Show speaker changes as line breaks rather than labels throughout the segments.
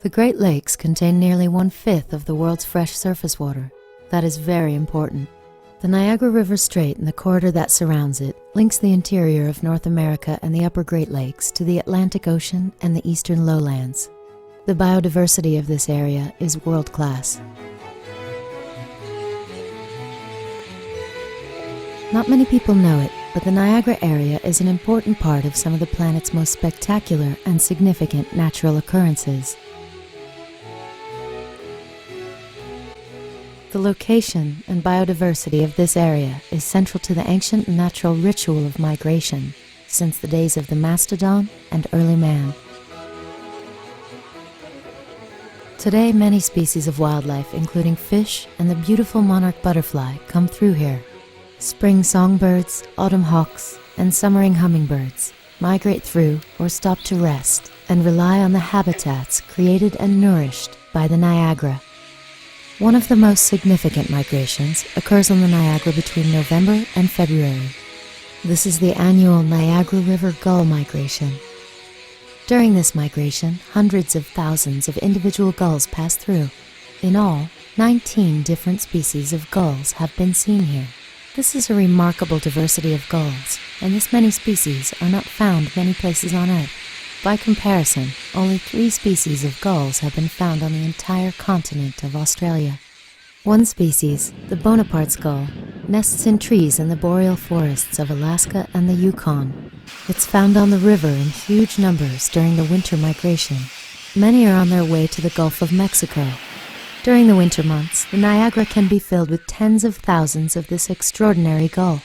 The Great Lakes contain nearly 1/5 of the world's fresh surface water. That is very important. The Niagara River Strait and the corridor that surrounds it links the interior of North America and the upper Great Lakes to the Atlantic Ocean and the eastern lowlands. The biodiversity of this area is world-class. Not many people know it, but the Niagara area is an important part of some of the planet's most spectacular and significant natural occurrences. The location and biodiversity of this area is central to the ancient natural ritual of migration since the days of the mastodon and early man. Today, many species of wildlife, including fish and the beautiful monarch butterfly, come through here. Spring songbirds, autumn hawks, and summering hummingbirds migrate through or stop to rest and rely on the habitats created and nourished by the Niagara. One of the most significant migrations occurs on the Niagara between November and February. This is the annual Niagara River gull migration. During this migration, hundreds of thousands of individual gulls pass through. In all, 19 different species of gulls have been seen here. This is a remarkable diversity of gulls, and this many species are not found many places on Earth. By comparison, only 3 species of gulls have been found on the entire continent of Australia. One species, the Bonaparte's gull, nests in trees in the boreal forests of Alaska and the Yukon. It's found on the river in huge numbers during the winter migration. Many are on their way to the Gulf of Mexico. During the winter months, the Niagara can be filled with tens of thousands of this extraordinary gull.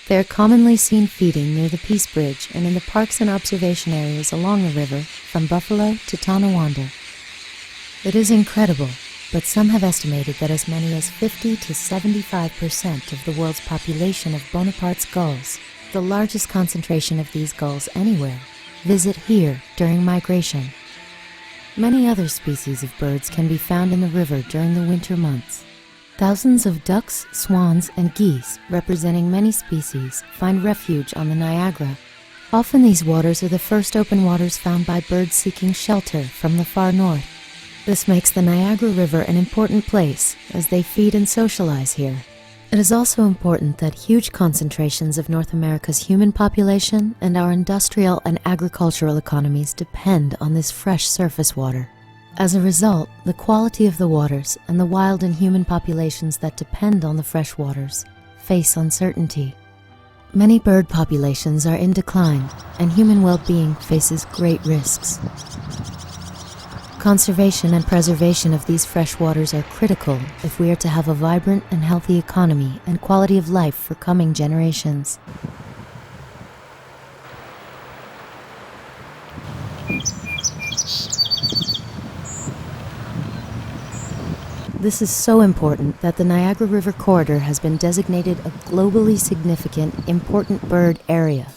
They are commonly seen feeding near the Peace Bridge and in the parks and observation areas along the river from Buffalo to Tonawanda. It is incredible, but some have estimated that as many as 50 to 75% of the world's population of Bonaparte's gulls, the largest concentration of these gulls anywhere, visit here during migration. Many other species of birds can be found in the river during the winter months. Thousands of ducks, swans, and geese, representing many species, find refuge on the Niagara. Often these waters are the first open waters found by birds seeking shelter from the far north. This makes the Niagara River an important place as they feed and socialize here. It is also important that huge concentrations of North America's human population and our industrial and agricultural economies depend on this fresh surface water. As a result, the quality of the waters and the wild and human populations that depend on the fresh waters face uncertainty. Many bird populations are in decline, and human well-being faces great risks. Conservation and preservation of these fresh waters are critical if we are to have a vibrant and healthy economy and quality of life for coming generations. This is so important that the Niagara River corridor has been designated a globally significant important bird area.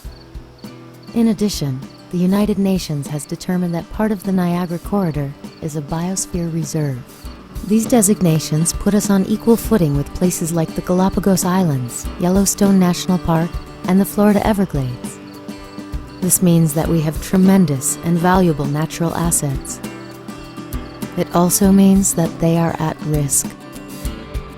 In addition, the United Nations has determined that part of the Niagara corridor is a biosphere reserve. These designations put us on equal footing with places like the Galapagos Islands, Yellowstone National Park, and the Florida Everglades. This means that we have tremendous and valuable natural assets. It also means that they are at risk.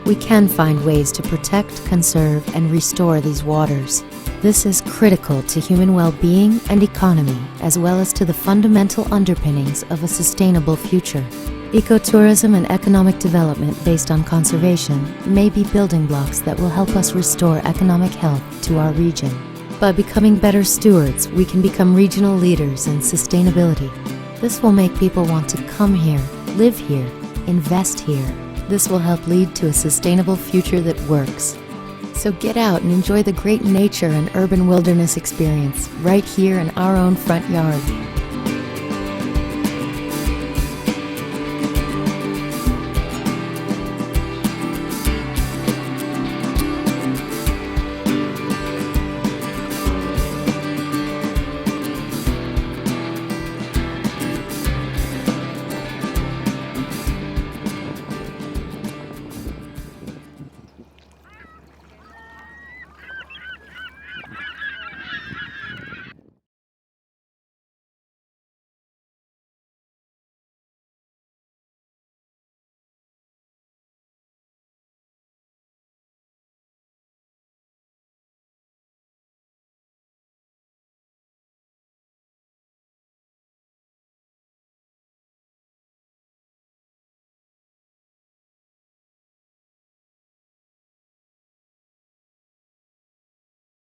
We can find ways to protect, conserve, and restore these waters. This is critical to human well-being and economy, as well as to the fundamental underpinnings of a sustainable future. Ecotourism and economic development based on conservation may be building blocks that will help us restore economic health to our region. By becoming better stewards, we can become regional leaders in sustainability. This will make people want to come here, live here, invest here. This will help lead to a sustainable future that works. So get out and enjoy the great nature and urban wilderness experience right here in our own front yard.